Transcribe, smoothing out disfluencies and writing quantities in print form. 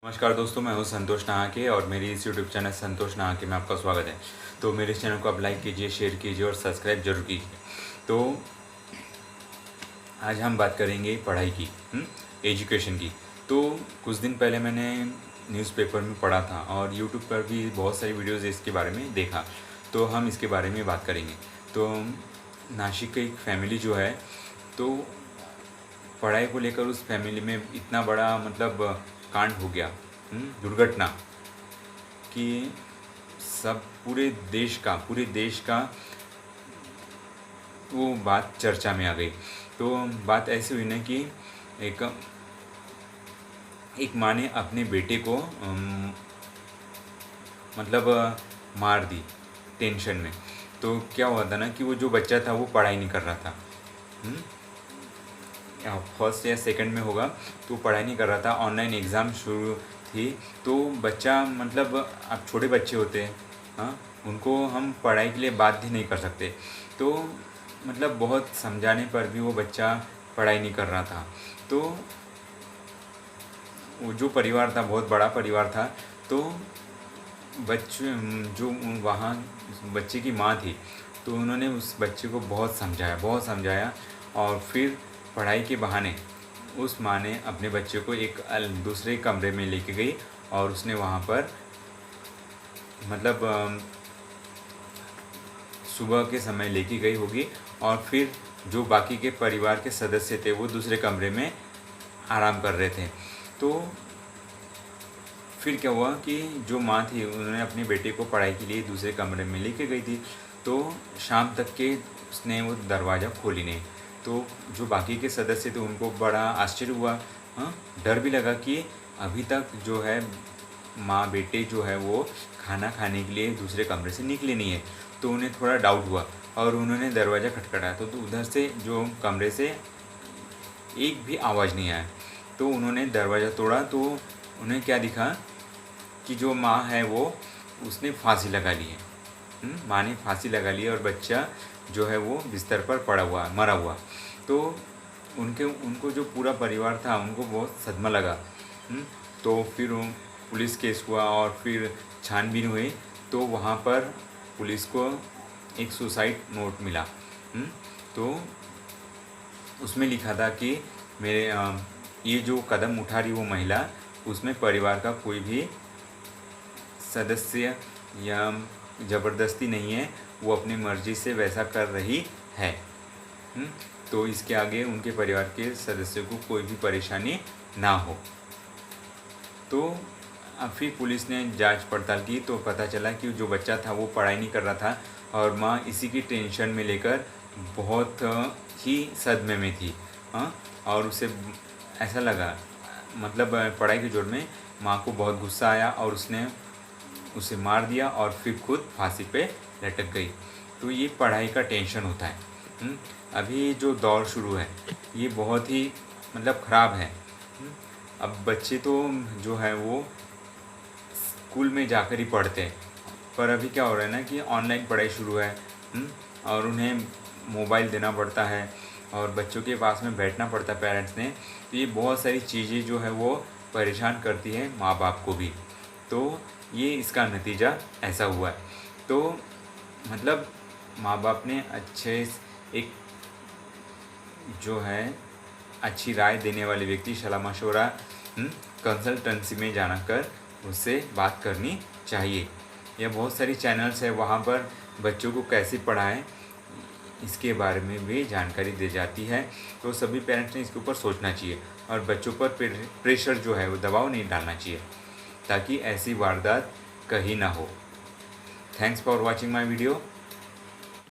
नमस्कार दोस्तों, मैं हूं संतोष नहाके और मेरी इस यूट्यूब चैनल संतोष नहाके में आपका स्वागत है। तो मेरे इस चैनल को आप लाइक कीजिए, शेयर कीजिए और सब्सक्राइब जरूर कीजिए। तो आज हम बात करेंगे पढ़ाई की, एजुकेशन की। तो कुछ दिन पहले मैंने न्यूज़पेपर में पढ़ा था और यूट्यूब पर भी बहुत सारी वीडियोज़ इसके बारे में देखा, तो हम इसके बारे में बात करेंगे। तो नासिक की एक फैमिली जो है, तो पढ़ाई को लेकर उस फैमिली में इतना बड़ा कांड हो गया, दुर्घटना, कि सब पूरे देश का वो बात चर्चा में आ गई। तो बात ऐसी हुई ना कि एक माँ ने अपने बेटे को मार दी टेंशन में। तो क्या हुआ था ना कि वो जो बच्चा था वो पढ़ाई नहीं कर रहा था, फर्स्ट या सेकंड में होगा, तो पढ़ाई नहीं कर रहा था। ऑनलाइन एग्ज़ाम शुरू थी, तो बच्चा अब छोटे बच्चे होते हैं, हाँ, उनको हम पढ़ाई के लिए बाध्य नहीं कर सकते। तो बहुत समझाने पर भी वो बच्चा पढ़ाई नहीं कर रहा था। तो वो जो परिवार था, बहुत बड़ा परिवार था, तो वहाँ बच्चे की माँ थी, तो उन्होंने उस बच्चे को बहुत समझाया और फिर पढ़ाई के बहाने उस माँ ने अपने बच्चे को एक दूसरे कमरे में लेके गई और उसने वहाँ पर सुबह के समय लेके गई होगी, और फिर जो बाकी के परिवार के सदस्य थे वो दूसरे कमरे में आराम कर रहे थे। तो फिर क्या हुआ कि जो माँ थी उन्होंने अपने बेटे को पढ़ाई के लिए दूसरे कमरे में लेके गई थी। तो शाम तक के उसने वो दरवाज़ा खोली नहीं। तो जो बाकी के सदस्य थे उनको बड़ा आश्चर्य हुआ, हाँ, डर भी लगा कि अभी तक जो है माँ बेटे जो है वो खाना खाने के लिए दूसरे कमरे से निकले नहीं है। तो उन्हें थोड़ा डाउट हुआ और उन्होंने दरवाज़ा खटखटाया। तो उधर से जो कमरे से एक भी आवाज़ नहीं आया। तो उन्होंने दरवाज़ा तोड़ा, तो उन्हें क्या दिखा कि जो माँ है वो उसने फांसी लगा ली है। माँ ने फांसी लगा ली और बच्चा जो है वो बिस्तर पर पड़ा हुआ, मरा हुआ। तो उनको जो पूरा परिवार था उनको बहुत सदमा लगा। तो फिर पुलिस केस हुआ और फिर छानबीन हुई। तो वहाँ पर पुलिस को एक सुसाइड नोट मिला। तो उसमें लिखा था कि ये जो कदम उठा रही वो महिला, उसमें परिवार का कोई भी सदस्य या ज़बरदस्ती नहीं है, वो अपनी मर्ज़ी से वैसा कर रही है। तो इसके आगे उनके परिवार के सदस्यों को कोई भी परेशानी ना हो। तो अब फिर पुलिस ने जांच पड़ताल की, तो पता चला कि जो बच्चा था वो पढ़ाई नहीं कर रहा था और माँ इसी की टेंशन में लेकर बहुत ही सदमे में थी, हाँ। और उसे ऐसा लगा, पढ़ाई के जोर में माँ को बहुत गुस्सा आया और उसने उसे मार दिया और फिर खुद फांसी पे लटक गई। तो ये पढ़ाई का टेंशन होता है। अभी जो दौर शुरू है ये बहुत ही ख़राब है। अब बच्चे तो जो है वो स्कूल में जाकर ही पढ़ते हैं, पर अभी क्या हो रहा है ना कि ऑनलाइन पढ़ाई शुरू है, और उन्हें मोबाइल देना पड़ता है और बच्चों के पास में बैठना पड़ता है पेरेंट्स ने। तो ये बहुत सारी चीज़ें जो है वो परेशान करती है माँ बाप को भी। तो ये इसका नतीजा ऐसा हुआ है। तो माँ बाप ने एक जो है अच्छी राय देने वाले व्यक्ति, सलाह मशवरा कंसल्टेंसी में जाकर उससे बात करनी चाहिए। या बहुत सारी चैनल्स है, वहाँ पर बच्चों को कैसे पढ़ाएं इसके बारे में भी जानकारी दी जाती है। तो सभी पेरेंट्स ने इसके ऊपर सोचना चाहिए और बच्चों पर प्रेशर जो है वो दबाव नहीं डालना चाहिए, ताकि ऐसी वारदात कहीं ना हो। Thanks for watching my video.